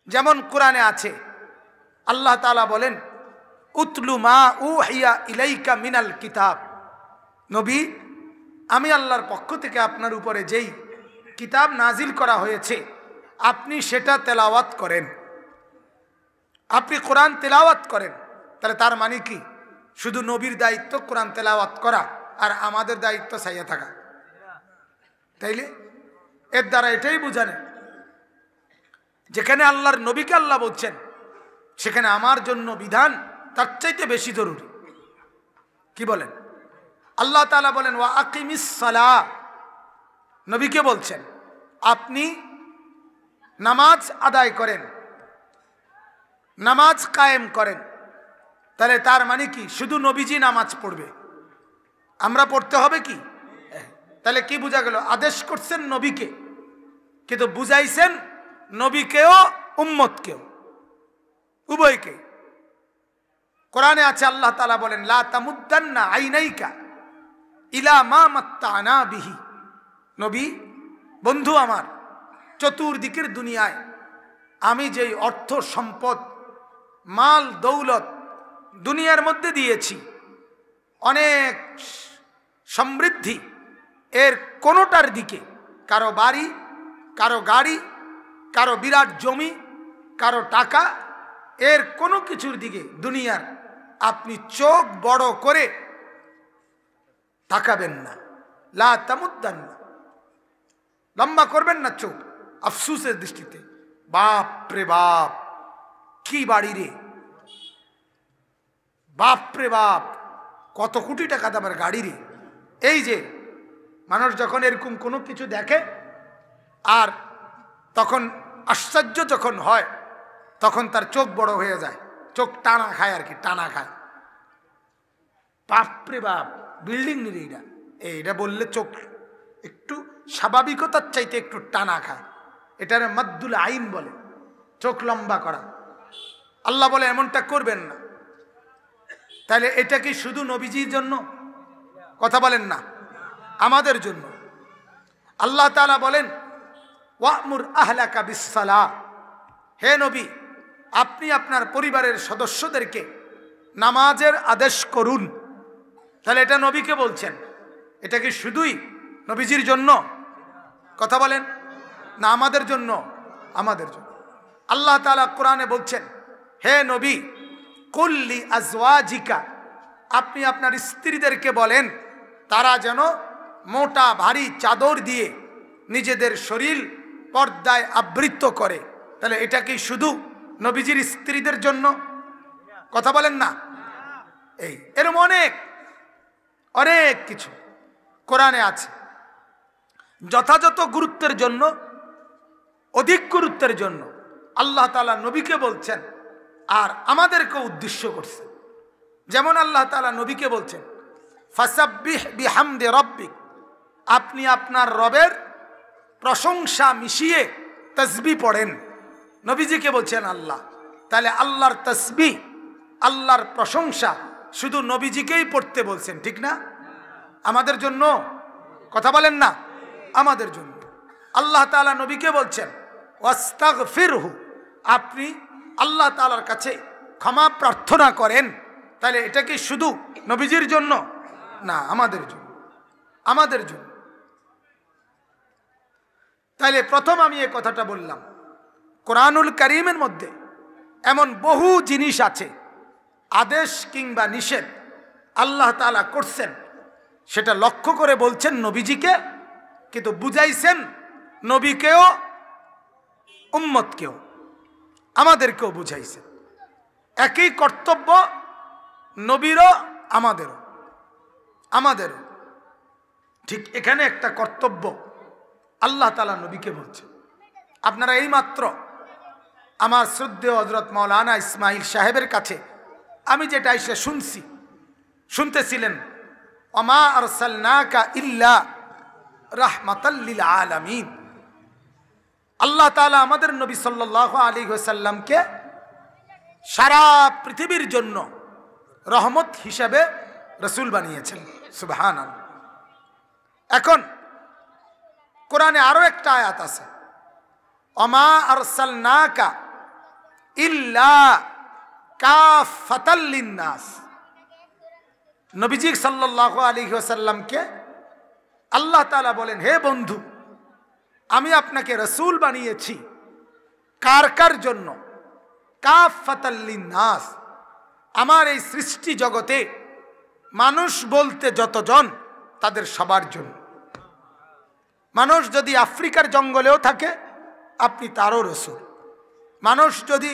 যেমন কোরআনে আছে, আল্লাহ তাআলা বলেন উতলু মা উহিয়া ইলাইকা মিনাল কিতাব, নবী আমি আল্লাহর পক্ষ থেকে আপনার উপরে যেই কিতাব নাজিল করা হয়েছে আপনি সেটা তেলাওয়াত করেন। আপনি কোরআন তেলাওয়াত করেন, তাহলে তার মানে কি শুধু নবীর দায়িত্ব কোরআন তেলাওয়াত করা আর আমাদের দায়িত্ব সাইয়া থাকা? তাইলে এর দ্বারা এটাই বোঝানো যেখানে আল্লাহর নবীকে আল্লাহ বলছেন সেখানে আমার জন্য বিধান তার চাইতে বেশি জরুরি। কি বলেন? আল্লাহ তাআলা বলেন ওয়া আকিমিস সালাহ, নবীকে বলছেন আপনি নামাজ আদায় করেন, নামাজ কায়েম করেন। তাহলে তার মানে কি শুধু নবীজি নামাজ পড়বে, আমরা পড়তে হবে কি? তাহলে কি বোঝা গেল? আদেশ করছেন নবীকে, কিন্তু বুঝাইছেন নবীকেও উম্মতকেও, উভয়কে। কোরআনে আছে আল্লাহ তাআলা বলেন লা তামুদ্দান্না আইনাইকা ইলা মা মাত্তানা বিহি, নবী বন্ধু আমার, চতুর্দিকের দুনিয়ায় আমি যেই অর্থ সম্পদ মাল দৌলত দুনিয়ার মধ্যে দিয়েছি, অনেক সমৃদ্ধি, এর কোনোটার দিকে কারো বাড়ি, কারো গাড়ি, কারো বিরাট জমি, কারো টাকা, এর কোনো কিছুর দিকে দুনিয়ার আপনি চোখ বড় করে তাকাবেন না। লা তামুদ্দান্না, লম্বা করবেন না চোখ আফসুসের দৃষ্টিতে। বাপ রে বাপ, কি বাড়ি রে, বাপ রে বাপ, কত কোটি টাকা দামের গাড়ি রে। এই যে মানুষ যখন এরকম কোনো কিছু দেখে আর তখন আশ্চর্য যখন হয় তখন তার চোখ বড় হয়ে যায়, চোখ টানা খায় আর কি, টানা খায়। বাপ রে বাপ, বিল্ডিং নিয়ে এইটা বললে চোখ একটু স্বাভাবিকতার চাইতে একটু টানা খায়, এটার মাদ্দুল আইন বলে, চোখ লম্বা করা। আল্লাহ বলে এমনটা করবেন না। তাহলে এটা কি শুধু নবীজির জন্য? কথা বলেন না, আমাদের জন্য। আল্লাহ তাআলা বলেন ওয়া'মুর আহলাকা বিস-সালাহ, হে নবী আপনি আপনার পরিবারের সদস্যদেরকে নামাজের আদেশ করুন। তাহলে এটা নবীকে বলছেন, এটা কি শুধুই নবীজির জন্য? কথা বলেন না, আমাদের জন্য? আমাদের জন্য। আল্লাহ তাআলা কোরআনে বলছেন হে নবী কুল্লি আজওয়াজিকা, আপনি আপনার স্ত্রীদেরকে বলেন তারা যেন মোটা ভারী চাদর দিয়ে নিজেদের শরীর পর্দায় আবৃত করে। তাহলে এটা কি শুধু নবীজির স্ত্রীদের জন্য? কথা বলেন না। এই এরকম অনেক অনেক কিছু কোরআনে আছে যথাযথ গুরুত্বের জন্য, অধিক গুরুত্বের জন্য আল্লাহ তাআলা নবীকে বলছেন আর আমাদেরকে উদ্দেশ্য করছেন। যেমন আল্লাহ তাআলা নবীকে বলছেন ফাসাব্বিহ বিহামদি রাব্বিক, আপনি আপনার রবের প্রশংসা মিশিয়ে তাসবিহ পড়েন। নবীজিকে বলছেন আল্লাহ। তাহলে আল্লাহর তাসবিহ, আল্লাহর প্রশংসা শুধু নবীজিকেই পড়তে বলছেন, ঠিক না? আমাদের জন্য? কথা বলেন না, আমাদের জন্য। আল্লাহ তাআলা নবীকে বলছেন ওয়াস্তাগফিরহু, আপনি আল্লাহ তাআলার কাছে ক্ষমা প্রার্থনা করেন। তাহলে এটা কি শুধু নবীজির জন্য? না, আমাদের জন্য, আমাদের জন্য। তাইলে প্রথম আমি এই কথাটা বললাম, কোরআনুল কারীমের মধ্যে এমন বহু জিনিস আছে আদেশ কিংবা নিষেধ আল্লাহ তাআলা করছেন, সেটা লক্ষ্য করে বলছেন নবীজিকে, কিন্তু বুঝাইছেন নবীকেও উম্মতকেও, আমাদেরকেও বুঝাইছেন। একই কর্তব্য নবীরও আমাদেরও, আমাদেরও। ঠিক এখানে একটা কর্তব্য আল্লাহ তাআলা নবীকে বলছেন। আপনারা এইমাত্র আমার শ্রদ্ধেয় হযরত মাওলানা ইসমাইল সাহেবের কাছে আমি যেটা এসে শুনতেছিলেন ওমা আরসালনাকা ইল্লা রাহমাতাল লিল আলামিন। আল্লাহ তাআলা আমাদের নবী সাল্লাল্লাহু আলাইহি ওয়াসাল্লামকে সারা পৃথিবীর জন্য রহমত হিসাবে রাসূল বানিয়েছেন। সুবহানাল্লাহ। এখন কোরআনে আরো একটা আয়াত আছে ওমা আরসালনাকা ইল্লা কাফাতাল লিন্নাস। নবীজি সাল্লাল্লাহু আলাইহি ওয়াসাল্লামকে আল্লাহ তাআলা বলেন, হে বন্ধু, আমি আপনাকে রাসূল বানিয়েছি কার কার জন্য? কাফাতাল লিন্নাস, আমার এই সৃষ্টি জগতে মানুষ বলতে যতজন তাদের সবার জন্য। মানুষ যদি আফ্রিকার জঙ্গলেও থাকে আপনি তারও রাসূল, মানুষ যদি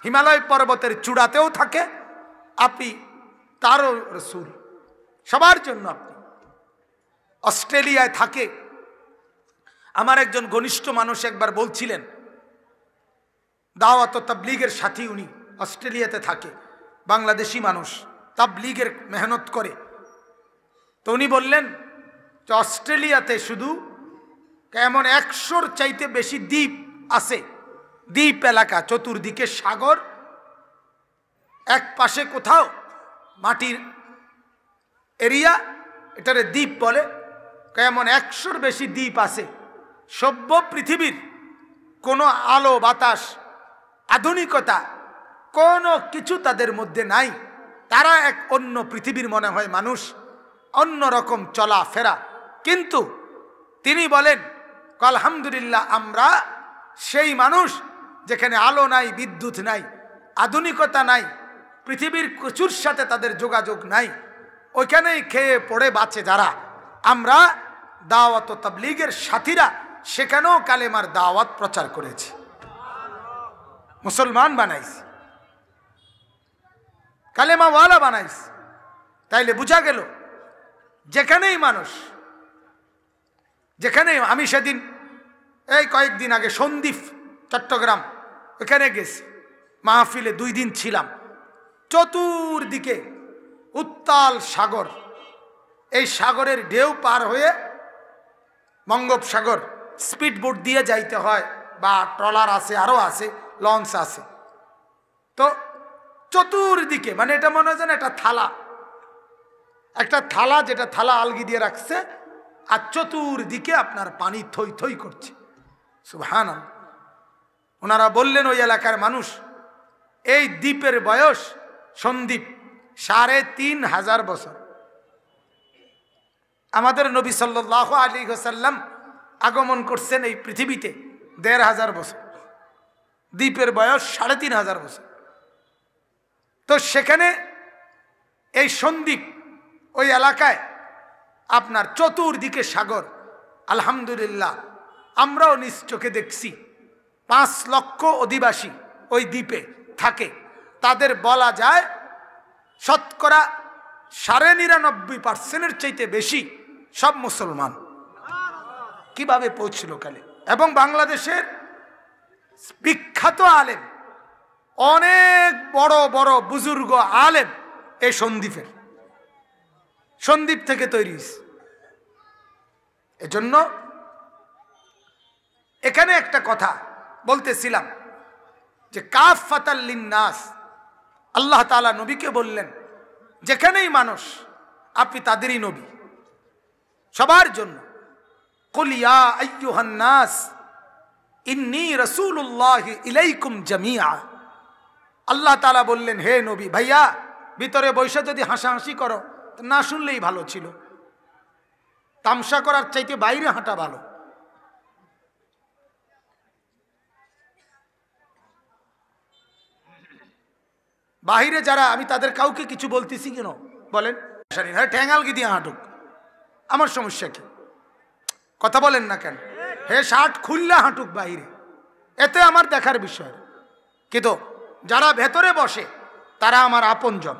হিমালয় পর্বতের চূড়াতেও থাকে আপনি তারও রাসূল, সবার জন্য আপনি। অস্ট্রেলিয়ায় থাকে আমার একজন ঘনিষ্ঠ মানুষ একবার বলছিলেন, দাওয়াত ও তাবলীগের সাথী, উনি অস্ট্রেলিয়াতে থাকে, বাংলাদেশি মানুষ, তাবলীগের মেহনত করে। তো উনি বললেন যে অস্ট্রেলিয়াতে শুধু কেমন 100-র চাইতে বেশি দ্বীপ আছে, দ্বীপ এলাকা, চতুর্দিকে সাগর, এক পাশে কোথাও মাটির এরিয়া, এটারে দ্বীপ বলে। কেমন 100-র বেশি দ্বীপ আছে। সভ্য পৃথিবীর কোনো আলো বাতাস আধুনিকতা কোনো কিছু তাদের মধ্যে নাই। তারা এক অন্য পৃথিবীর মনে হয় মানুষ, অন্য রকম চলাফেরা। কিন্তু তিনি বলেন, আলহামদুলিল্লাহ, আমরা সেই মানুষ যেখানে আলো নাই, বিদ্যুৎ নাই, আধুনিকতা নাই, পৃথিবীর কিছুর সাথে তাদের যোগাযোগ নাই, ওইখানেই খেয়ে পড়ে বাঁচে যারা। আমরা দাওয়াত ও তাবলীগের সাথীরা সেখানেও কালেমার দাওয়াত প্রচার করেছি, মুসলমান বানাইছি, কালেমাওয়ালা বানাইছি। তাইলে বোঝা গেল যেখানেই মানুষ, যেখানেই, আমি সেদিন এই কয়েকদিন আগে সন্দ্বীপ চট্টগ্রাম ওখানে গেছি, মাহফিলে 2 দিন ছিলাম। চতুর্দিকে উত্তাল সাগর, এই সাগরের ঢেউ পার হয়ে বঙ্গোপসাগর স্পিড বোট দিয়ে যাইতে হয়, বা ট্রলার আছে, আরও আছে, লঞ্চ আছে। তো চতুর্দিকে, মানে এটা মনে হয় যেন একটা থালা, একটা থালা, যেটা থালা আলগি দিয়ে রাখছে, আর চতুর্দিকে আপনার পানি থই থই করছে। সুবহানাল্লাহ। ওনারা বললেন ওই এলাকার মানুষ, এই দ্বীপের বয়স, সন্দ্বীপ, 3500 বছর। আমাদের নবী সাল্লাল্লাহু আলাইহি ওয়াসাল্লাম আগমন করছেন এই পৃথিবীতে 1500 বছর, দ্বীপের বয়স 3500 বছর। তো সেখানে এই সন্দ্বীপ, ওই এলাকায় আপনার চতুর্দিকে সাগর। আলহামদুলিল্লাহ, আমরাও নিজ চোখে দেখছি 5 লক্ষ অধিবাসী ওই দ্বীপে থাকে। তাদের বলা যায় শতকরা 99.5%-এর চাইতে বেশি সব মুসলমান। কিভাবে পৌঁছল কালে? এবং বাংলাদেশের বিখ্যাত আলেম, অনেক বড় বড় বুজুর্গ আলেম এই সন্দ্বীপের, সন্দ্বীপ থেকে তৈরি হয়েছে। এজন্য এখানে একটা কথা বলতেছিলাম যে কাফাতাল লিন্নাস, আল্লাহ তাআলা নবীকে বললেন যেখানেই মানুষ আপনি তাদেরই নবী, সবার জন্য। কুল ইয়া আইয়ুহান নাস ইন্নী রাসূলুল্লাহি ইলাইকুম জামিআ। আল্লাহ তাআলা বললেন, হে নবী, ভাইয়া ভিতরে বসে যদি হাসাহাসি করো না শুনলেই ভালো ছিল, তামসা করার চাইতে বাইরে হাঁটা ভালো। বাহিরে যারা, আমি তাদের কাউকে কিছু বলতেছি কেন বলেন? ঠ্যাঙ্গালগি দিয়ে হাঁটুক, আমার সমস্যা কি? কথা বলেন না কেন? হে শার্ট খুললে হাঁটুক বাহিরে, এতে আমার দেখার বিষয়। কিন্তু যারা ভেতরে বসে তারা আমার আপনজন,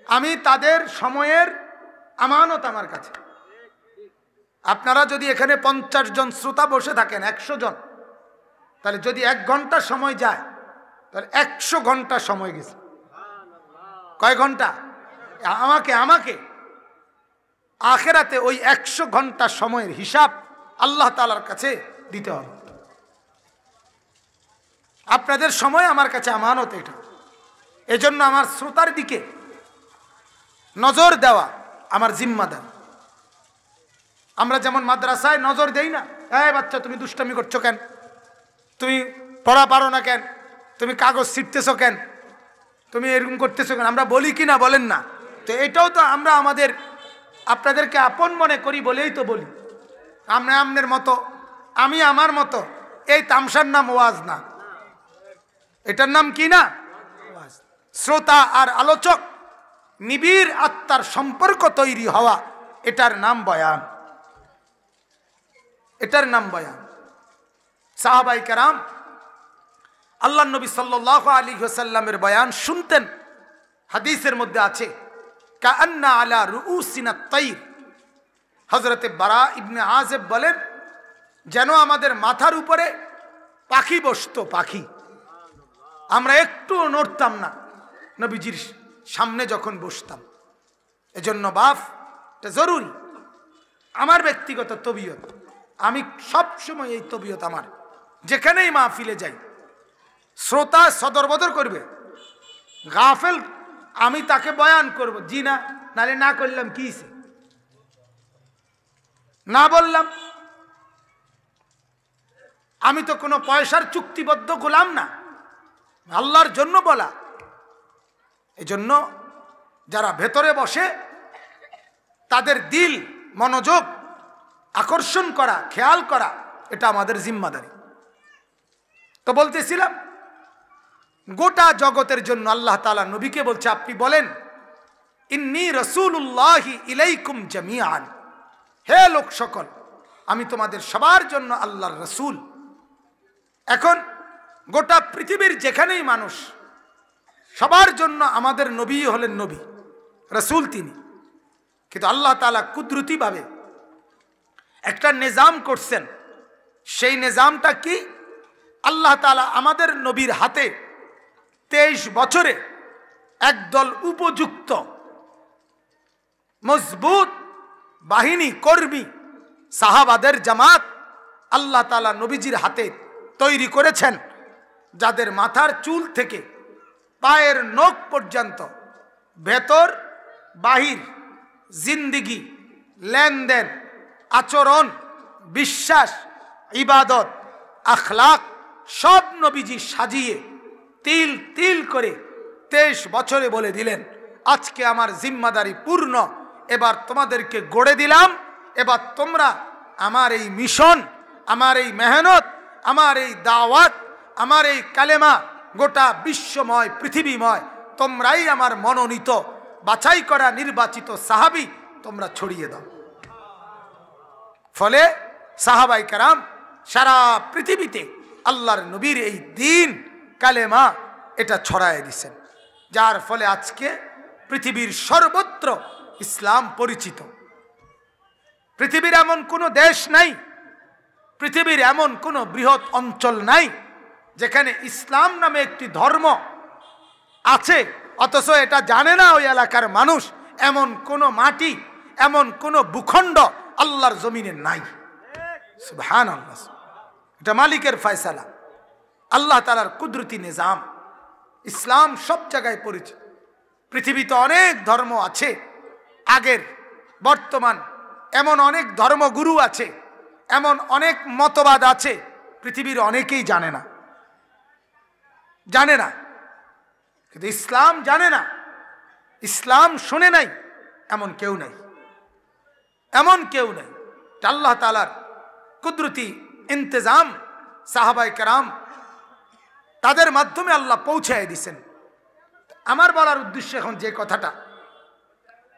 আমি তাদের সময়ের আমানত আমার কাছে। আপনারা যদি এখানে 50 জন শ্রোতা বসে থাকেন, 100 জন, তাহলে যদি 1 ঘন্টা সময় যায় তাহলে 100 ঘন্টা সময় গেছে। কয় ঘন্টা? আমাকে আখেরাতে ওই 100 ঘন্টা সময়ের হিসাব আল্লাহ তাআলার কাছে দিতে হবে। আপনাদের সময় আমার কাছে আমানত এটা। এজন্য আমার শ্রোতার দিকে নজর দেওয়া আমার জিম্মাদার। আমরা যেমন মাদ্রাসায় নজর দেই না, এই বাচ্চা তুমি দুষ্টামি করছো কেন, তুমি পড়া পারো না কেন, তুমি কাগজ ছিটতেছো কেন, তুমি এরকম করতেছো কেন, আমরা বলি কি না বলেন না? তো এটাও তো আমরা আমাদের আপনাদেরকে আপন মনে করি বলেই তো বলি। আমরা আপনার মতো, আমি আমার মতো, এই তামসার নাম ওয়াজ না, এটার নাম কি না? ওয়াজ। শ্রোতা আর আলোচক নিবিড় আত্মার সম্পর্ক তৈরি হওয়া, এটার নাম বয়ান, এটার নাম বয়ান। সাহাবায়ে কেরাম আল্লাহ নবী সাল্লাল্লাহু আলাইহি ওয়াসাল্লামের বয়ান শুনতেন। হাদিসের মধ্যে আছে কাআন্না আলা রুউসিনা তাইর। হযরতে বারা ইবনে আযিব বলেন, যেন আমাদের মাথার উপরে পাখি বসতো, পাখি। আমরা একটু নড়তাম না নবীজির সামনে যখন বসতাম। এজন্য বাপ, এটা জরুরি। আমার ব্যক্তিগত তবিয়ত, আমি সব সময় এই তবিয়ত আমার, যেখানেই মাহফিলে যাই, শ্রোতা সদর বদর করবে, গাফেল আমি তাকে বয়ান করব, জি না, নালে না করলাম কি না বললাম। আমি তো কোনো পয়সার চুক্তিবদ্ধ গোলাম না, আল্লাহর জন্য বলা। এজন্য যারা ভেতরে বসে তাদের দিল মনোযোগ আকর্ষণ করা, খেয়াল করা, এটা আমাদের জিম্মাদারি। তো বলতেছিলাম, গোটা জগতের জন্য আল্লাহ তাআলা নবীকে বলছে, আপনি বলেন ইন্নী রাসূলুল্লাহি ইলাইকুম জামিআন, হে লোক সকল, আমি তোমাদের সবার জন্য আল্লাহর রাসূল। এখন গোটা পৃথিবীর যেখানেই মানুষ, সবার জন্য আমাদের নবী হলেন নবী, রাসূল তিনি। কিন্তু আল্লাহ তাআলা কুদরতিভাবে একটা নিজাম করছেন। সেই নিজামটা কি? আল্লাহ তাআলা আমাদের নবীর হাতে 23 বছরে একদল উপযুক্ত মজবুত বাহিনী, কর্মী, সাহাবাদের জামাত আল্লাহ তাআলা নবীজির হাতে তৈরি করেছেন, যাদের মাথার চুল থেকে পায়ের নখ পর্যন্ত ভেতর বাহির জিন্দিগি, লেনদেন, আচরণ, বিশ্বাস, ইবাদত, আখলাক সব নবীজি সাজিয়ে তিল তিল করে 23 বছরে বলে দিলেন, আজকে আমার জিম্মাদারি পূর্ণ, এবার তোমাদেরকে গড়ে দিলাম, এবার তোমরা আমার এই মিশন, আমার এই মেহনত, আমার এই দাওয়াত, আমার এই কালেমা গোটা বিশ্বময়, পৃথিবীময় তোমরাই আমার মনোনীত, বাছাই করা, নির্বাচিত সাহাবী, তোমরা ছড়িয়ে দাও। ফলে সাহাবায়ে কেরাম সারা পৃথিবীতে আল্লাহর নবীর এই দ্বীন, কালেমা, এটা ছড়ায় দিয়েছেন, যার ফলে আজকে পৃথিবীর সর্বত্র ইসলাম পরিচিত। পৃথিবীর এমন কোনো দেশ নাই, পৃথিবীর এমন কোনো বৃহৎ অঞ্চল নাই যেখানে ইসলাম নামে একটি ধর্ম আছে অথচ এটা জানে না ওই এলাকার মানুষ। এমন কোনো মাটি, এমন কোনো ভূখণ্ড আল্লাহর জমিনে নাই। সুবহানাল্লাহ, এটা মালিকের ফয়সালা, আল্লাহ তাআলার কুদরতি নিজাম। ইসলাম সব জায়গায় পরিচিত। পৃথিবীতে অনেক ধর্ম আছে, আগের, বর্তমান, এমন অনেক ধর্মগুরু আছে, এমন অনেক মতবাদ আছে, পৃথিবীর অনেকেই জানে না, জানে না। কিন্তু ইসলাম জানে না, ইসলাম শুনে নাই, এমন কেউ নাই, এমন কেউ নাই। আল্লাহ তাআলার কুদরতি ইন্তজাম, সাহাবায়ে কেরাম তাদের মাধ্যমে আল্লাহ পৌঁছায় দিয়েছেন। আমার বলার উদ্দেশ্য এখন যে কথাটা,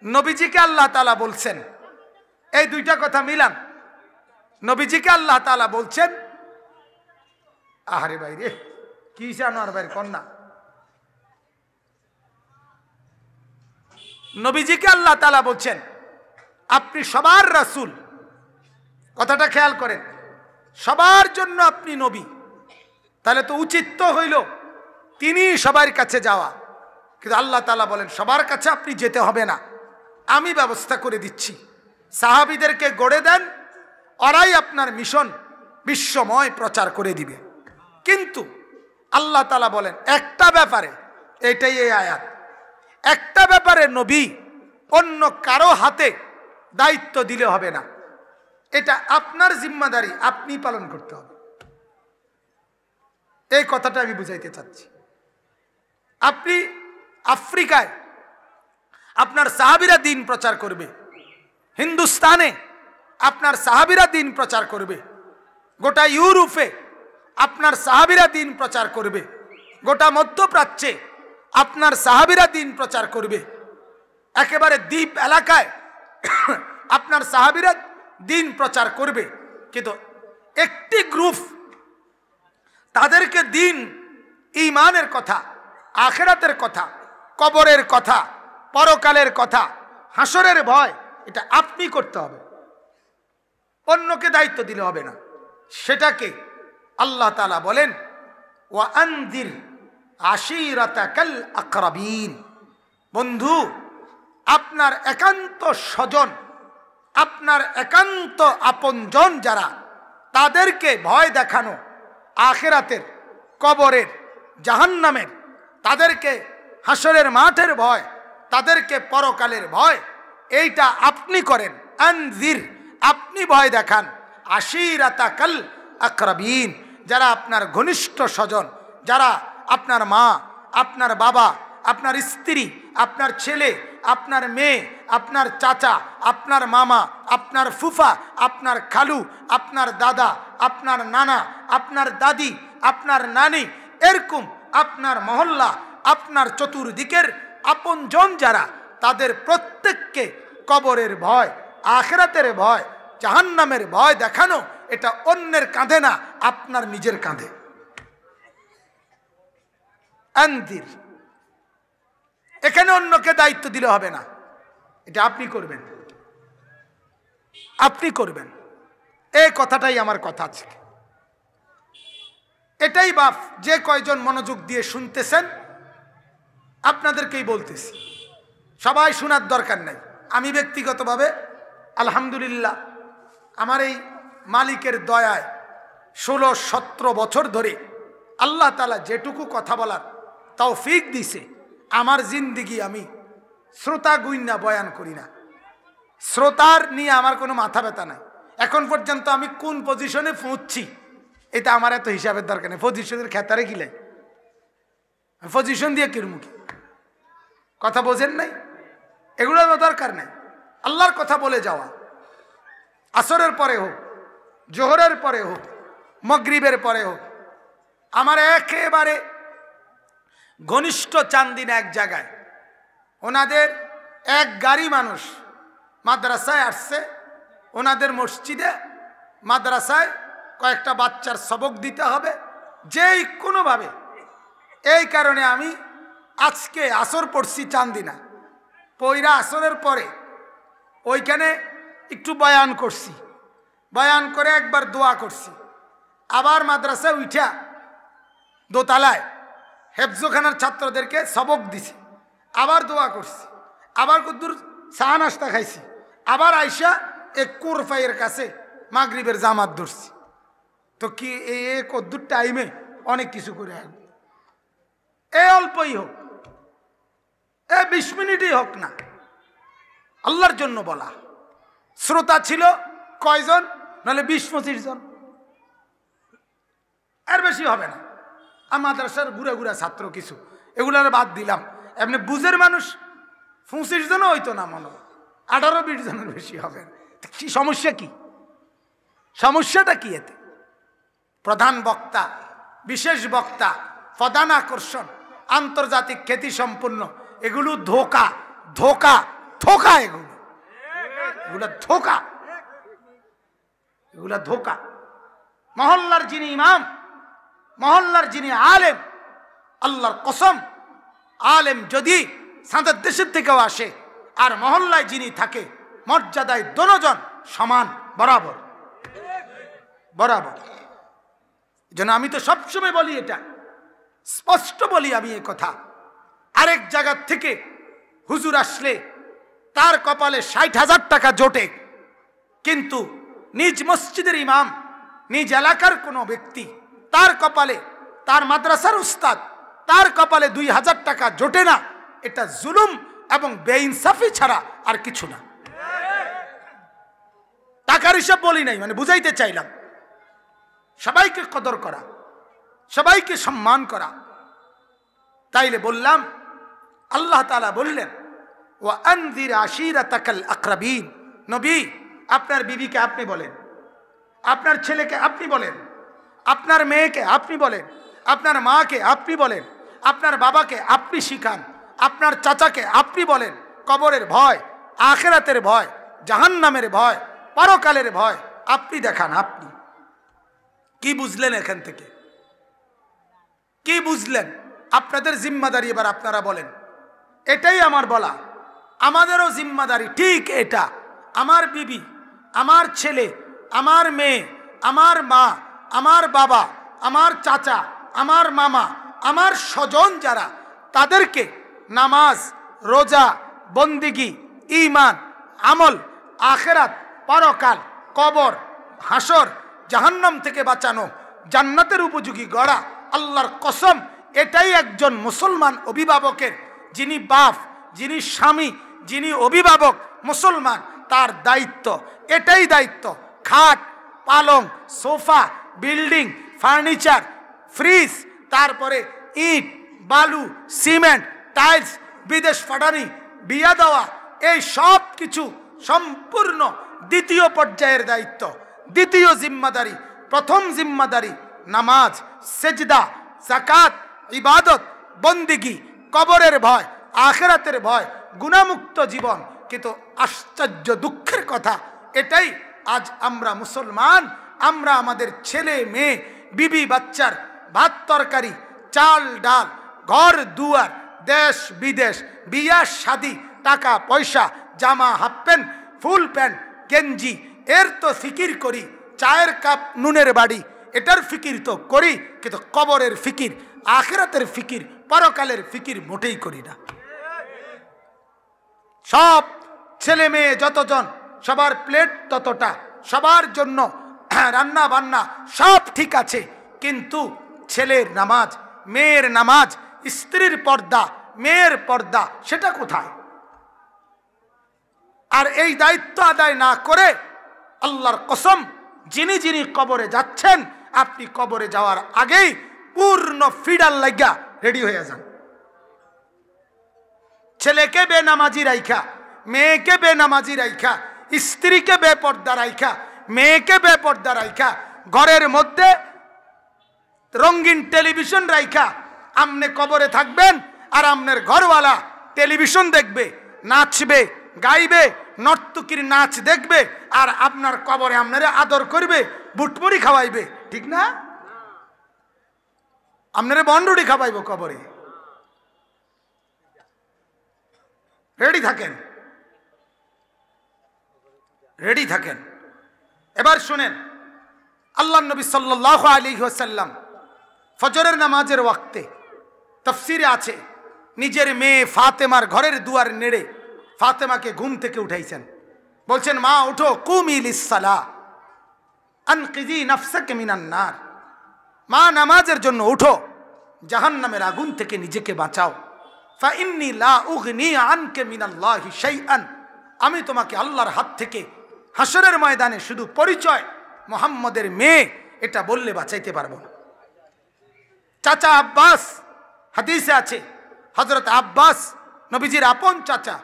নবীজিকে আল্লাহ তাআলা বলছেন, এই দুইটা কথা মিলান। নবীজিকে আল্লাহ তাআলা বলছেন, আহারে ভাই রে, কি জানো আর ভাই কন্যা, নবীজিকে আল্লাহ তাআলা বলছেন আপনি সবার রাসূল। কথাটা খেয়াল করেন, সবার জন্য আপনি নবী। তাহলে তো উচিত তো হইল তিনি সবার কাছে যাওয়া। কিন্তু আল্লাহ তাআলা বলেন সবার কাছে আপনি যেতে হবে না, আমি ব্যবস্থা করে দিচ্ছি। সাহাবীদেরকে গড়ে দেন, ওরাই আপনার মিশন বিশ্বময় প্রচার করে দিবে। কিন্তু আল্লাহ তাআলা বলেন একটা ব্যাপারে, এটাই এই আয়াত, একটা ব্যাপারে নবী অন্য কারো হাতে দায়িত্ব দিলে হবে না, এটা আপনার জিম্মাদারি, আপনি পালন করতে হবে। এই কথাটা আমি বুঝাইতে চাচ্ছি। আপনি আফ্রিকায় আপনার সাহাবীরা দ্বীন প্রচার করবে, হিন্দুস্তানে আপনার সাহাবীরা দ্বীন প্রচার করবে, গোটা ইউরোপে আপনার সাহাবীরা দ্বীন প্রচার করবে, গোটা মধ্যপ্রাচ্যে আপনার সাহাবীরা দ্বীন প্রচার করবে, একেবারে দ্বীপ এলাকায় আপনার সাহাবীরা দ্বীন প্রচার করবে। কিন্তু একটি গ্রুপ তাদেরকে দ্বীন, ঈমানের কথা, আখিরাতের কথা, কবরের কথা, পরকালের কথা, হাসরের ভয়, এটা আপনি করতে হবে, অন্যকে দায়িত্ব দিলে হবে না। সেটাকে আল্লাহ তাআলা বলেন ওয়া আনদির আশীরাতাকাল আকরাবিন। বন্ধু, আপনার একান্ত স্বজন, আপনার একান্ত আপনজন যারা, তাদেরকে ভয় দেখানো, আখিরাতের, কবরের, জাহান্নামের, তাদেরকে হাসরের মাঠের ভয়, তাদেরকে পরকালের ভয়, এইটা আপনি করেন। আনজির, আপনি ভয় দেখান। আশীরাতাকাল আকরাবিন, যারা আপনার ঘনিষ্ঠ স্বজন, যারা আপনার মা, আপনার বাবা, আপনার স্ত্রী, আপনার ছেলে, আপনার মেয়ে, আপনার চাচা, আপনার মামা, আপনার ফুফা, আপনার খালু, আপনার দাদা, আপনার নানা, আপনার দাদি, আপনার নানি, এরকম আপনার মহল্লা, আপনার চতুর্দিকের আপনজন যারা, তাদের প্রত্যেককে কবরের ভয়, আখিরাতের ভয়, জাহান্নামের ভয় দেখানো, এটা অন্যের কাঁধে না, আপনার নিজের কাঁধে। আনদির, এখানে অন্যকে দায়িত্ব দিলে হবে না, এটা আপনি করবেন, আপনি করবেন। এই কথাটাই আমার কথা আছে। এটাই বাপ, যে কয়জন মনোযোগ দিয়ে শুনতেছেন আপনাদেরকেই বলতেছি, সবাই শোনার দরকার নাই। আমি ব্যক্তিগতভাবে আলহামদুলিল্লাহ আমার এই মালিকের দয়ায় 16-17 বছর ধরে আল্লাহ তাআলা যেটুকু কথা বলার তৌফিক দিছে, আমার জিন্দিগি আমি শ্রোতা গুইন্না বয়ান করি না। শ্রোতার নিয়ে আমার কোনো মাথা ব্যথা নাই। এখন পর্যন্ত আমি কোন পজিশনে পৌঁছছি এটা আমার এত হিসাবের দরকার নেই। পজিশনের খেতারে গিলাই পজিশন দিয়ে কিরমুখী কথা বোঝেন নাই, এগুলো দরকার নাই। আল্লাহর কথা বলে যাওয়া, আসরের পরে হোক, জোহরের পরে হোক, মাগরিবের পরে হোক। আমার একেবারে ঘনিষ্ঠ চান্দিনা এক জায়গায়, ওনাদের এক গাড়ি মানুষ মাদ্রাসায় আসছে, ওনাদের মসজিদে মাদ্রাসায় কয়েকটা বাচ্চার সবক দিতে হবে যেই কোনোভাবে। এই কারণে আমি আজকে আসর পড়ছি চান্দিনা, পয়রা আসরের পরে ওইখানে একটু বয়ান করছি, বয়ান করে একবার দোয়া করছি, আবার মাদ্রাসায় উঠা দোতলায় হেফজোখানার ছাত্রদেরকে সবক দিছি, আবার দোয়া করছি, আবার কদ্দুর চা নাস্তা খাইছি, আবার আইসা এক কোরফাইয়ের কাছে মাগরিবের জামাত ধরছি। তো কি এই কদ্দুর টাইমে অনেক কিছু করে আসবে। এ অল্পই হোক, এ 20 মিনিটই হোক না, আল্লাহর জন্য বলা। শ্রোতা ছিল কয়জন? নাহলে 20-25 জন, এর বেশি হবে না। আর মাদ্রাসার গুড়া গুড়া ছাত্র কিছু, এগুলো বাদ দিলাম। এমনি বুঝের মানুষ 25 জনও হইতো না, মনে 18-20 জনের বেশি হবে। কি সমস্যা? কি সমস্যাটা কি? এতে প্রধান বক্তা, বিশেষ বক্তা, প্রধান আকর্ষণ, আন্তর্জাতিক খ্যাতি সম্পন্ন, এগুলো ধোকা, ধোকা, ধোকা, এগুলো ধোকা, এগুলা ধোকা। মহল্লার যিনি ইমাম, মহল্লার যিনি আলেম, আল্লাহর কসম, আলেম যদি সাঁতার দেশের থেকেও আসে আর মহল্লায় যিনি থাকে, মর্যাদায় দোনোজন সমান, বরাবর বরাবর। যেন আমি তো সবসময় বলি, এটা স্পষ্ট বলি আমি এই কথা। আরেক জায়গার থেকে হুজুর আসলে তার কপালে 60,000 টাকা জোটে, কিন্তু নিজ মসজিদের ইমাম, নিজ এলাকার কোনো ব্যক্তি, তার কপালে, তার মাদ্রাসার উস্তাদ, তার কপালে 2,000 টাকা জোটে না। এটা জুলুম এবং বেইনসাফি ছাড়া আর কিছু না। টাকার হিসাব বলি নাই, মানে বুঝাইতে চাইলাম। সবাইকে কদর করা, সবাইকে সম্মান করা। তাইলে বললাম আল্লাহ তাআলা বললেন ওয়া আনযির আশীরাতাকাল আকরাবিন। নবী, আপনার বিবিকে আপনি বলেন, আপনার ছেলেকে আপনি বলেন, আপনার মেয়েকে আপনি বলেন, আপনার মাকে আপনি বলেন, আপনার বাবাকে আপনি শিখান, আপনার চাচাকে আপনি বলেন কবরের ভয়, আখিরাতের ভয়, জাহান্নামের ভয়, পরকালের ভয় আপনি দেখান। আপনি কি বুঝলেন এখান থেকে? কি বুঝলেন? আপনাদের জিম্মাদারি এবার আপনারা বলেন। এটাই আমার বলা, আমাদেরও জিম্মাদারি ঠিক এটা। আমার বিবি, আমার ছেলে, আমার মেয়ে, আমার মা, আমার বাবা, আমার চাচা, আমার মামা, আমার স্বজন যারা, তাদেরকে নামাজ, রোজা, বন্দিগি, ঈমান, আমল, আখিরাত, পরকাল, কবর, হাসর, জাহান্নাম থেকে বাঁচানো, জান্নাতের উপযোগী গড়া। আল্লাহর কসম, এটাই একজন মুসলমান অভিভাবকের, যিনি বাপ, যিনি স্বামী, যিনি অভিভাবক মুসলমান, তার দায়িত্ব। এটাই দায়িত্ব। খাট, পালং, সোফা, বিল্ডিং, ফার্নিচার, ফ্রিজ, তারপরে ইট, বালু, সিমেন্ট, টাইলস, বিদেশ পাঠানি, বিয়া দেওয়া, এই সব কিছু সম্পূর্ণ দ্বিতীয় পর্যায়ের দায়িত্ব, দ্বিতীয় জিম্মাদারি। প্রথম জিম্মাদারি নামাজ, সেজদা, যাকাত, ইবাদত, বন্দিগি, কবরের ভয়, আখিরাতের ভয়, গুনাহমুক্ত জীবন। কিন্তু আশ্চর্য দুঃখের কথা এটাই, আজ আমরা মুসলমান, আমরা আমাদের ছেলে মেয়ে, বিবি বাচ্চার ভাত তরকারি, চাল ডাল, ঘর দুয়ার, দেশ বিদেশ, বিয়া শাদি, টাকা পয়সা, জামা, হাফ প্যান্ট, ফুল প্যান্ট, গেঞ্জি, এর তো ফিকির করি। চায়ের কাপ, নুনের বাড়ি, এটার ফিকির তো করি, কিন্তু কবরের ফিকির, আখিরাতের ফিকির, পরকালের ফিকির মোটেই করি না। সব ছেলে মেয়ে যতজন, সবার প্লেট ততটা, সবার জন্য রান্না বান্না সব ঠিক আছে, কিন্তু ছেলের নামাজ, মেয়ের নামাজ, স্ত্রীর পর্দা, মেয়ের পর্দা, সেটা কোথায়? আর এই দায়িত্ব আদায় না করে আল্লাহর কসম, যিনি যিনি কবরে যাচ্ছেন, আপনি কবরে যাওয়ার আগেই পূর্ণ ফিডার লাগা রেডি হয়ে যান। ছেলেকে বেনামাজি রাইখা, মেয়েকে বেনামাজি রাইখা, স্ত্রীকে বেপর্দা রাইখা, মেয়েকে বেপর্দা রাইখা, ঘরের মধ্যে রঙিন টেলিভিশন রাইখা আমনে কবরে থাকবেন, আর আমনের ঘরওয়ালা টেলিভিশন দেখবে, নাচবে, গাইবে, নর্তকীর নাচ দেখবে, আর আপনার কবরে আপনারে আদর করবে, বুটমুড়ি খাওয়াইবে, ঠিক না? আপনারে বনরুটি খাওয়াইব কবরে। রেডি থাকেন, রেডি থাকেন। এবার শুনেন, আল্লাহ নবী সাল্লাল্লাহু আলাইহি ওয়াসাল্লাম ফজরের নামাজের ওয়াক্তে তাফসীরে আছে, নিজের মেয়ে ফাতেমার ঘরের দুয়ার নেড়ে ফাতেমাকে ঘুম থেকে উঠাইছেন। বলছেন, মা উঠো, কুমি লিসসালাহ আনকিজি নাফসাকা মিনান নার। মা, নামাজের জন্য উঠো, জাহান্নামের আগুন থেকে নিজেকে বাঁচাও। ফা ইন্নী লা উগনি আনকা মিনাল্লাহি শাইআন। আমি তোমাকে আল্লাহর হাত থেকে হাসরের ময়দানে শুধু পরিচয় মুহাম্মদের মেয়ে এটা বললে বাঁচাইতে পারবো না। চাচা আব্বাস, হাদিসে আছে, হযরত আব্বাস নবীজির আপন চাচা,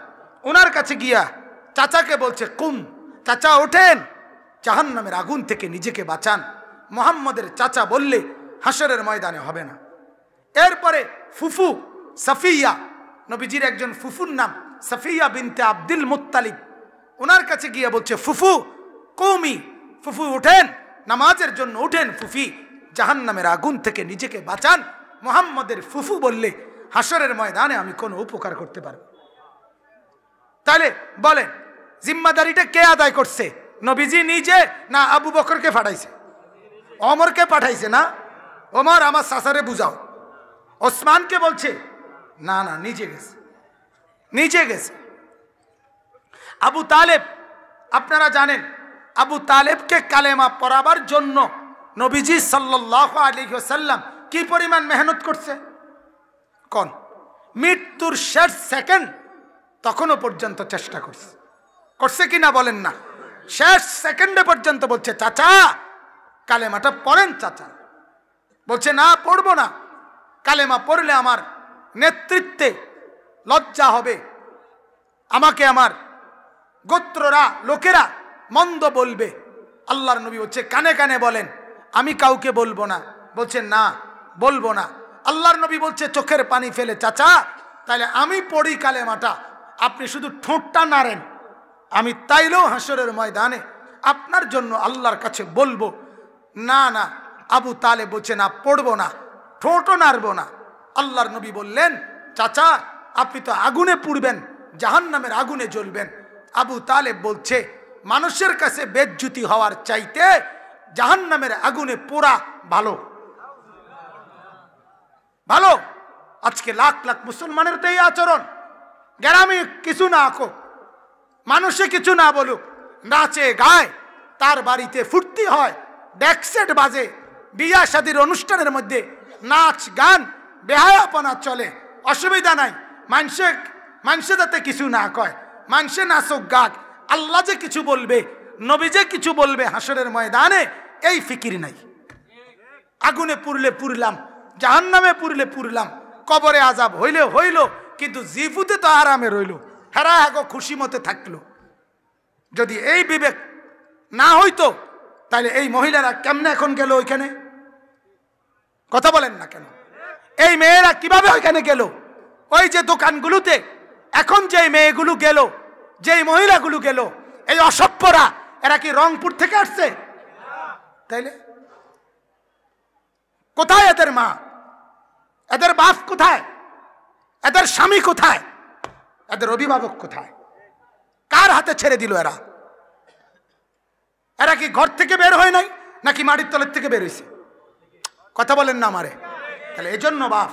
ওনার কাছে গিয়া চাচাকে বলছে, কুম, চাচা ওঠেন, জাহান্নামের আগুন থেকে নিজেকে বাঁচান। মুহাম্মদের চাচা বললে হাসরের ময়দানে হবে না। এরপরে ফুফু সাফিয়া, নবীজির একজন ফুফুর নাম সাফিয়া বিনতে আব্দুল মুত্তালিব, ওনার কাছে গিয়ে বলছে, ফুফু কৌমি, ফুফু উঠেন, নামাজের জন্য উঠেন, ফুফি, জাহান্নামের আগুন থেকে নিজেকে বাঁচান। মুহাম্মদের ফুফু বললে হাসরের ময়দানে আমি কোনো উপকার করতে পারবো? তাহলে বলেন, জিম্মাদারিটা কে আদায় করছে? নবীজি নিজে, না আবু বকরকে পাঠাইছে? ওমরকে পাঠাইছে না? ওমর, আমার চাচারে বুঝাও। ওসমানকে বলছে, না না, নিজে গেছে, নিজে গেছে। আবু তালেব, আপনারা জানেন, আবু তালেবকে কালেমা পড়াবার জন্য নবীজি সাল্লাল্লাহু আলাইহি ওয়াসাল্লাম কি পরিমাণ মেহনত করছে কোন? মৃত্যুর শেষ সেকেন্ড তখনও পর্যন্ত চেষ্টা করছে, করছে কি না বলেন না? শেষ সেকেন্ডে পর্যন্ত বলছে, চাচা কালেমাটা পড়েন, চাচা বলছে না পড়বো না, কালেমা পড়লে আমার নেতৃত্বে লজ্জা হবে, আমাকে আমার গোত্ররা লোকেরা মন্দ বলবে। আল্লাহর নবী বলছে কানে কানে বলেন, আমি কাউকে বলবো না। বলছে না বলবো না। আল্লাহর নবী বলছে চোখের পানি ফেলে, চাচা তাহলে আমি পড়ি কালেমাটা, আপনি শুধু ঠোঁটটা নাড়েন, আমি তাইলেও হাসরের ময়দানে আপনার জন্য আল্লাহর কাছে বলবো। না না, আবু তালেব বলছে না পড়বো না, ঠোঁটও নাড়বো না। আল্লাহর নবী বললেন চাচা আপনি তো আগুনে পুড়বেন, জাহান্নামের আগুনে জ্বলবেন। আবু তালেব বলছে মানুষের কাছে বেজ্জুতি হওয়ার চাইতে জাহান্নামের আগুনে পোড়া ভালো। ভালো। আজকে লাখ লাখ মুসলমানের তো এই আচরণ, গ্রামে কিছু না আঁকো, মানুষে কিছু না বলুক, নাচে গায়, তার বাড়িতে ফুর্তি হয়, ডেকসেট বাজে, বিয়া শাদীর অনুষ্ঠানের মধ্যে নাচ গান বেহায়াপনা চলে, অসুবিধা নাই। মানুষে যাতে কিছু না কয়, মানুষে নাচক গাক, আল্লাহ যে কিছু বলবে, নবী যে কিছু বলবে হাসরের ময়দানে, এই ফিকির নাই। আগুনে পুড়লে পুড়লাম, জাহান্নামে পুড়লে পুড়লাম, কবরে আজাব হইলে হইল, কিন্তু জিফুতে তো আরামে রইল, হেরা আগো খুশি মতে থাকলো। যদি এই বিবেক না হইতো তাহলে এই মহিলারা কেমনে এখন গেল ওইখানে? কথা বলেন না কেন? এই মেয়েরা কিভাবে ওইখানে গেল? ওই যে দোকানগুলোতে এখন যে মেয়েগুলো গেল, যেই মহিলাগুলো গেল, এই অসভ্যরা, এরা কি রংপুর থেকে আসছে? তাইলে কোথায় এদের মা, এদের বাপ কোথায়, এদের স্বামী কোথায়, এদের অভিভাবক কোথায়? কার হাতে ছেড়ে দিল এরা? এরা কি ঘর থেকে বের হয় নাই নাকি মাটির তলের থেকে বের হয়েছে? কথা বলেন না আমারে। তাহলে এজন্য বাপ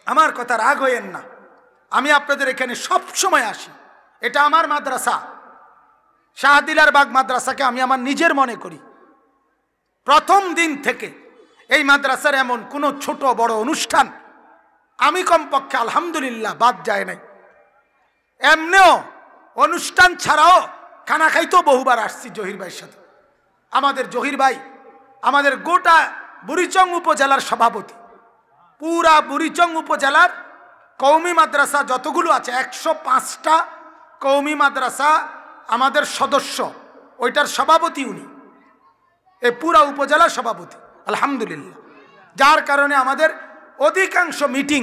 আমার কথা রাগ হইয়েন না, আমি আপনাদের এখানে সব সময় আসি, এটা আমার মাদ্রাসা, শাহদিলার বাগ মাদ্রাসাকে আমি আমার নিজের মনে করি। প্রথম দিন থেকে এই মাদ্রাসার এমন কোনো ছোট বড় অনুষ্ঠান আমি কমপক্ষে আলহামদুলিল্লাহ বাদ যায় নাই। এমনিও অনুষ্ঠান ছাড়াও খানা খাইতেও বহুবার আসছি জহির ভাইয়ের সাথে। আমাদের জহির ভাই আমাদের গোটা বুড়িচং উপজেলার সভাপতি, পুরা বুড়িচং উপজেলার কওমি মাদ্রাসা যতগুলো আছে 105টা কওমি মাদ্রাসা আমাদের সদস্য, ওইটার সভাপতি উনি, এই পুরা উপজেলার সভাপতি আলহামদুলিল্লাহ। যার কারণে আমাদের অধিকাংশ মিটিং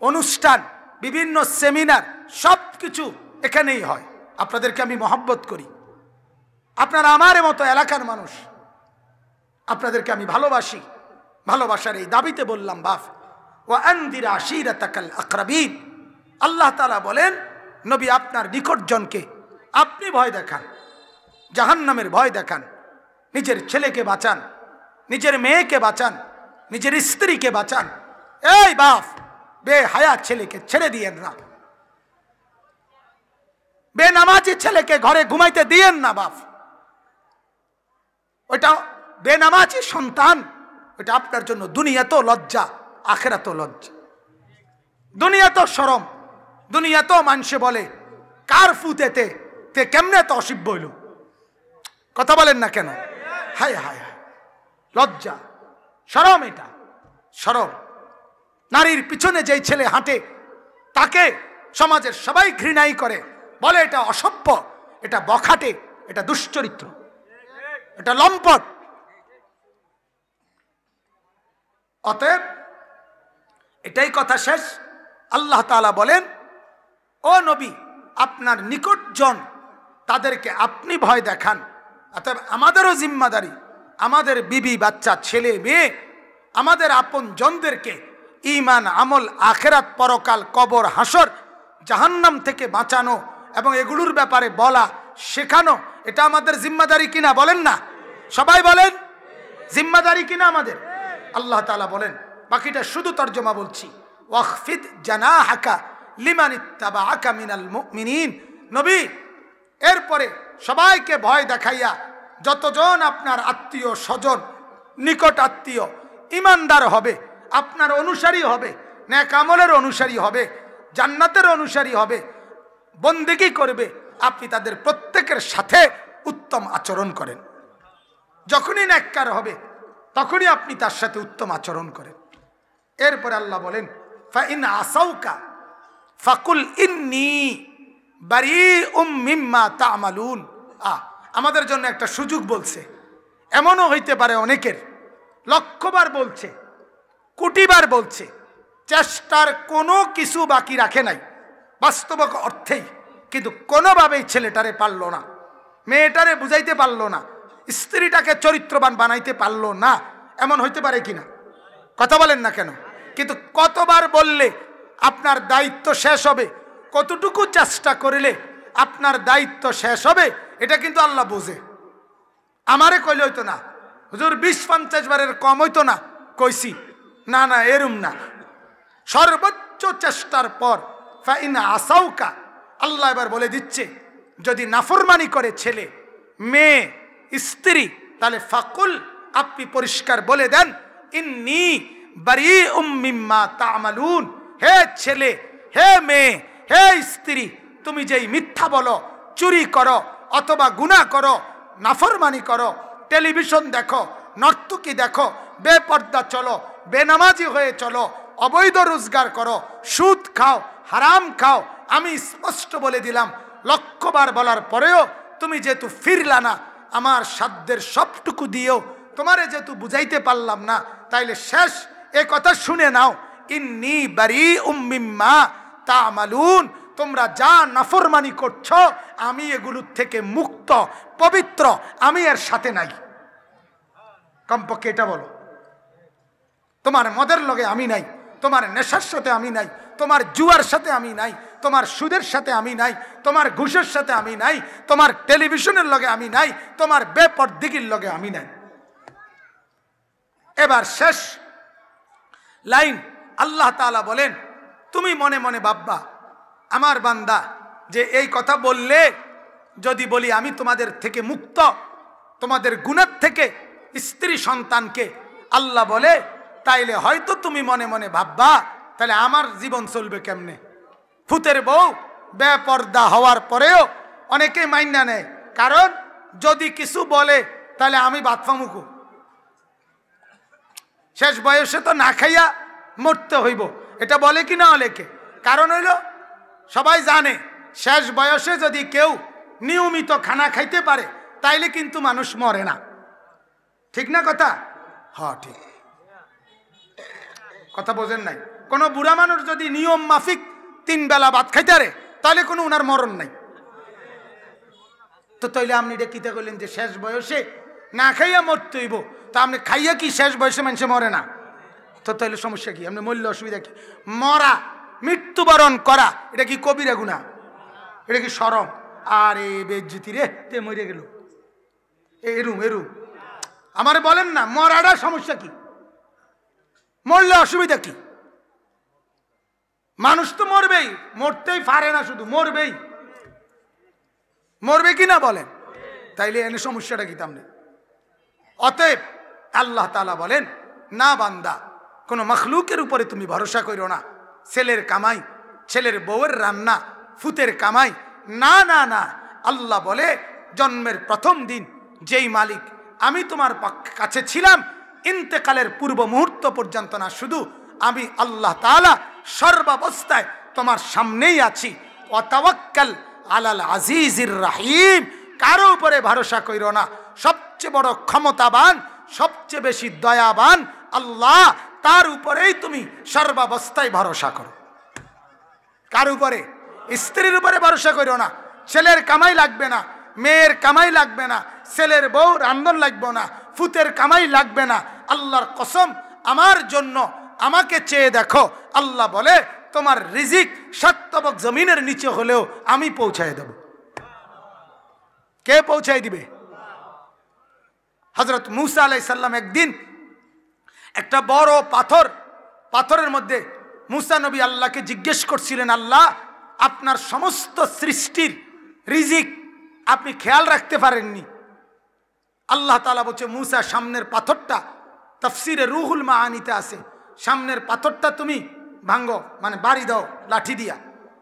অনুষ্ঠান বিভিন্ন সেমিনার সব কিছু এখানেই হয়। আপনাদেরকে আমি মহব্বত করি, আপনারা আমার মতো এলাকার মানুষ, আপনাদেরকে আমি ভালোবাসি। ভালোবাসার এই দাবিতে বললাম বাপ ওয়া আনদির আশিরাতাকাল আকরাবিন। আল্লাহ তাআলা বলেন নবী আপনার নিকটজনকে আপনি ভয় দেখান, জাহান্নামের ভয় দেখান, নিজের ছেলেকে বাঁচান, নিজের মেয়েকে বাঁচান, নিজের স্ত্রীকে বাঁচান। এই বাপ বেহায়া ছেলেকে ছেড়ে দিয়েন না, বেনামাজি ছেলেকে ঘরে ঘুমাইতে দিয়েন না বাপ। ওইটা বেনামাজি সন্তান, ওইটা আপনার জন্য দুনিয়াতেও লজ্জা, আখিরাতেও লজ্জা। দুনিয়াতেও শরম, দুনিয়াতেও মানুষে বলে কার ফুতেতে তে কেমনে তো অসিব্য হইল। কথা বলেন না কেন? হায় হায় হায়, লজ্জা শরম, এটা শরম। নারীর পিছনে যেই ছেলে হাঁটে তাকে সমাজের সবাই ঘৃণাই করে, বলে এটা অসভ্য, এটা বখাটে, এটা দুশ্চরিত্র, এটা লম্পট। অতএব এটাই কথা শেষ। আল্লাহ তাআলা বলেন ও নবী আপনার নিকটজন তাদেরকে আপনি ভয় দেখান। অতএব আমাদেরও জিম্মাদারি, আমাদের বিবি বাচ্চা ছেলে মেয়ে, আমাদের আপন জনদেরকে ঈমান আমল আখিরাত পরকাল কবর হাসর জাহান্নাম থেকে বাঁচানো এবং এগুলোর ব্যাপারে বলা শেখানো, এটা আমাদের জিম্মাদারি কিনা বলেন না? সবাই বলেন জিম্মাদারি কিনা আমাদের? আল্লাহ তাআলা বলেন, বাকিটা শুধু তর্জমা বলছি, ওয়াখফিদ জানাহাকা লিমান ইত্তাবাআকা মিনাল মুমিনিন। নবী এরপরে সবাইকে ভয় দেখাইয়া যতজন আপনার আত্মীয় স্বজন নিকট আত্মীয় ইমানদার হবে, আপনার অনুসারী হবে, নেক আমলের অনুসারী হবে, জান্নাতের অনুসারী হবে, বন্দেগী করবে, আপনি তাদের প্রত্যেকের সাথে উত্তম আচরণ করেন। যখনই নেককার হবে তখনই আপনি তার সাথে উত্তম আচরণ করেন। এরপরে আল্লাহ বলেন ফাইন আসাউকা ফাকুল ইন্নী বারিউম মিম্মা তা'মালুন। আমাদের জন্য একটা সুযোগ বলছে। এমনও হইতে পারে অনেকের লক্ষবার বলছে, কোটিবার বলছে, চেষ্টার কোনো কিছু বাকি রাখে নাই বাস্তব অর্থেই, কিন্তু কোনোভাবেই ছেলেটারে পারল না, মেয়েটারে বুঝাইতে পারল না, স্ত্রীটাকে চরিত্রবান বানাইতে পারল না। এমন হইতে পারে কিনা? কথা বলেন না কেন? কিন্তু কতবার বললে আপনার দায়িত্ব শেষ হবে, কতটুকু চেষ্টা করিলে আপনার দায়িত্ব শেষ হবে, এটা কিন্তু আল্লাহ বোঝে। আমারে কইলে হইতো না হুজুর 20-50 বারের কম হইতো না, কইছি না না এরম না, সর্বোচ্চ চেষ্টার পর ফাইন আসাউকা, আল্লাহ এবার বলে দিচ্ছে যদি নাফরমানি করে ছেলে, মেয়ে, স্ত্রী, তাহলে ফাকুল, আপনি পরিষ্কার বলে দেন ইন্নী বারিউম মিম্মা তা'মালুন, হে ছেলে, হে মেয়ে, হে স্ত্রী, তুমি যেই মিথ্যা বলো, চুরি করো অথবা গুনাহ করো, নাফরমানি করো, টেলিভিশন দেখো, নর্তকী দেখো, বেপর্দা চলো, বেনামাজি হয়ে চলো, অবৈধ রোজগার করো, সুদ খাও, হারাম খাও, আমি স্পষ্ট বলে দিলাম, লক্ষবার বলার পরেও তুমি যেহেতু ফিরলা না, আমার সাধ্যের সবটুকু দিয়েও তোমারে যেহেতু বুঝাইতে পারলাম না, তাইলে শেষ এ কথা শুনে নাও, ইন্নী বারিউম মিম্মা তা'মালুন, তোমরা যা নাফরমানি করছো আমি এগুলোর থেকে মুক্ত, পবিত্র, আমি এর সাথে নাই। কমপক্ষে এটা বলো, তোমার মদের লগে আমি নাই, তোমার নেশার সাথে আমি নাই, তোমার জুয়ার সাথে আমি নাই, তোমার সুদের সাথে আমি নাই, তোমার ঘুষের সাথে আমি নাই, তোমার টেলিভিশনের লগে আমি নাই, তোমার বেপরদিগির লগে আমি নাই। এবার শেষ লাইন আল্লাহ তাআলা বলেন তুমি মনে মনে ভাববা আমার বান্দা যে এই কথা বললে যদি বলি আমি তোমাদের থেকে মুক্ত, তোমাদের গুনাহ থেকে, স্ত্রী সন্তানকে আল্লাহ বলে, তাইলে হয়তো তুমি মনে মনে ভাববা তাহলে আমার জীবন চলবে কেমনে? ফুতের বউ বেপর্দা হওয়ার পরেও অনেকেই মাইনা নেয়, কারণ যদি কিছু বলে তাহলে আমি বাদ পামুকু, শেষ বয়সে তো না খাইয়া মরতে হইব, এটা বলে কি না অনেকে? কারণ হইল সবাই জানে শেষ বয়সে যদি কেউ নিয়মিত খানা খাইতে পারে তাইলে কিন্তু মানুষ মরে না, ঠিক না কথা? হ্যাঁ ঠিক কথা বোঝেন নাই? কোন বুড়া মানুষ যদি নিয়ম মাফিক 3 বেলা ভাত খাইতে পারে তাহলে কোনো উনার মরণ নাই। তো তাইলে আপনি এটা কিতা করলেন যে শেষ বয়সে না খাইয়া মরতে হইব, তা আপনি খাইয়া কি শেষ বয়সে মানুষে মরে না? তো তাইলে সমস্যা কি? আপনি মরলে অসুবিধা কি? মরা, মৃত্যুবরণ করা এটা কি কবিরা গুনাহ? এটা কি শরম? আরে বেজ্জতি রে, তে মরে গেল, এরুম এরুম আমারে বলেন না, মরাটা সমস্যা কি? মরলে অসুবিধা কি? মানুষ তো মরবেই, মরতেই পারে না, শুধু মরবেই, মরবে কি না বলেন? তাইলে এনে সমস্যাটা কি? তামনে অতএব আল্লাহ তাআলা বলেন না বান্দা, কোনো মখলুকের উপরে তুমি ভরসা করো না, ছেলের কামাই, ছেলের বউয়ের রান্না, ফুতের কামাই, না না না। আল্লাহ বলে জন্মের প্রথম দিন যেই মালিক আমি তোমার কাছে ছিলাম, ইন্তেকালের পূর্ব মুহূর্ত পর্যন্ত না, শুধু আমি আল্লাহ তাআলা সর্বাবস্থায় তোমার সামনেই আছি। ওয়াতাওয়াক্কাল আলাল আজিজির রাহিম, কারো উপরে ভরসা করো না, সবচেয়ে বড় ক্ষমতাবান, সবচেয়ে বেশি দয়াবান আল্লাহ, তার উপরেই তুমি সর্বাবস্থায় ভরসা করো। কার উপরে? স্ত্রীর উপরে ভরসা করো না, ছেলের কামাই লাগবে না, মেয়ের কামাই লাগবে না, ছেলের বউ রান্ধন লাগবে না, ফুতের কামাই লাগবে না। আল্লাহর কসম, আমার জন্য আমাকে চেয়ে দেখো, আল্লাহ বলে তোমার রিজিক 7 তবক জমিনের নিচে হলেও আমি পৌঁছায় দেব। কে পৌঁছায় দিবে? হযরত মূসা আলাইহিস সালাম একদিন একটা বড় পাথরের মধ্যে মূসা নবী আল্লাহকে জিজ্ঞেস করছিলেন, আল্লাহ আপনার সমস্ত সৃষ্টির রিজিক আপনি খেয়াল রাখতে পারেননি। আল্লাহ তাআলা বলছে, মূসা সামনের পাথরটা, তাফসিরে রুহুল মাআনিতে আছে, সামনের পাথরটা তুমি ভাঙ্গো, মানে বাড়ি দাও লাঠি দিয়া।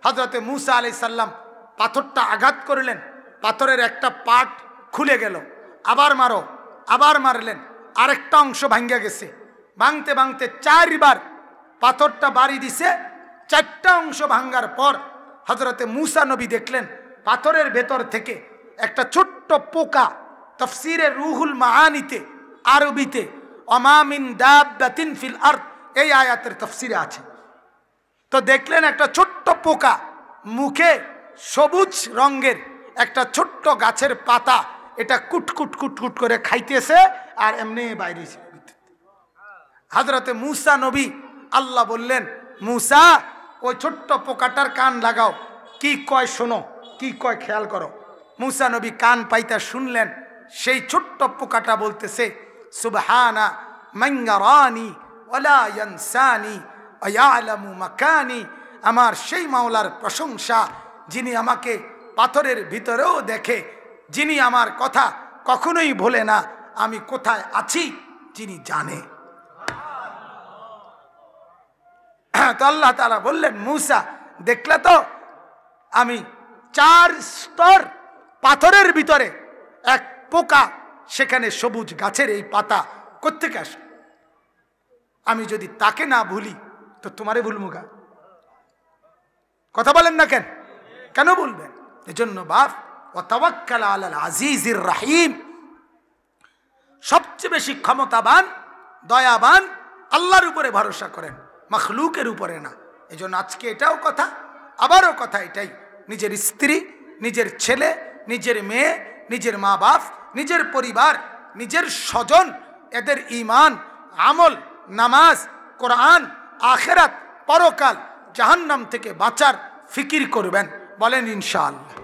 হযরতে মূসা আলাইহিস সালাম পাথরটা আঘাত করলেন, পাথরের একটা পার্ট খুলে গেল, আবার মারো, আবার মারলেন, আরেকটা অংশ ভাঙ্গা গেছে। ভাঙতে ভাঙতে 4 বার পাথরটা বাড়ি দিছে। 4টা অংশ ভাঙ্গার পর হযরতে মূসা নবী দেখলেন পাথরের ভেতর থেকে একটা ছোট্ট পোকা। তাফসীরে রুহুল মাআনিতে আরবিতে ওমা মিন দাব্বাতিন ফিল আরদ এই আয়াতের তাফসীরে আছে। তো দেখলেন একটা ছোট্ট পোকা, মুখে সবুজ রঙের একটা ছোট্ট গাছের পাতা, এটা কুটকুট কুটকুট করে খাইতেছে আর এমনি বাইরে। হযরতে মূসা নবী, আল্লাহ বললেন মূসা ওই ছোট্ট পোকাটার কান লাগাও, কি কয় শোনো, কি কয় খেয়াল করো। মূসা নবী কান পাইতা শুনলেন সেই ছোট্ট পোকাটা বলতেছে সুবহানা মান ইয়ারানি ওয়ালা ইয়ানসানি ওয়া ইয়ালামু মাকানি। আমার সেই মাওলার প্রশংসা যিনি আমাকে পাথরের ভিতরেও দেখে, যিনি আমার কথা কখনোই ভোলে না, আমি কোথায় আছি যিনি জানে। তো আল্লাহ তাআলা বললেন মূসা দেখলে তো আমি 4 স্তর পাথরের ভিতরে এক পোকা, সেখানে সবুজ গাছের এই পাতা কোত্থেকে আসে? আমি যদি তাকে না ভুলি তো তোমারে ভুলবো গা? কথা বলেন না কেন? কেন বলবেন? এজন্য বাপ ওয়া তাওয়াক্কাল আলাল আজিজির রহিম, সবচেয়ে বেশি ক্ষমতাবান দয়াবান আল্লাহর উপরে ভরসা করেন, মাখলুকের উপরে না। এজন্য আজকে এটাও কথা, আবারও কথা এটাই, নিজের স্ত্রী, নিজের ছেলে, নিজের মেয়ে, নিজের মা বাপ, নিজের পরিবার, নিজের স্বজন, এদের ঈমান, আমল, নামাজ, কোরআন, আখিরাত, পরকাল, জাহান্নাম থেকে বাঁচার ফিকির করবেন। বলেন ইনশাআল্লাহ,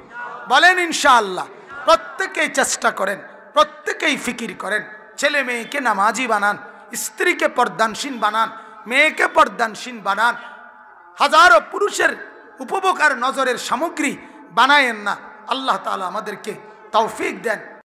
বলেন ইনশাআল্লাহ। প্রত্যেকেই চেষ্টা করেন, প্রত্যেকেই ফিকির করেন। ছেলে মেয়েকে নামাজি বানান, স্ত্রীকে পর্দানশীল বানান, মেয়েকে পর্দানশীল বানান। হাজারো পুরুষের উপভোগ আর নজরের সামগ্রী বানায়েন না। আল্লাহ তাআলা আমাদেরকে তৌফিক দেন।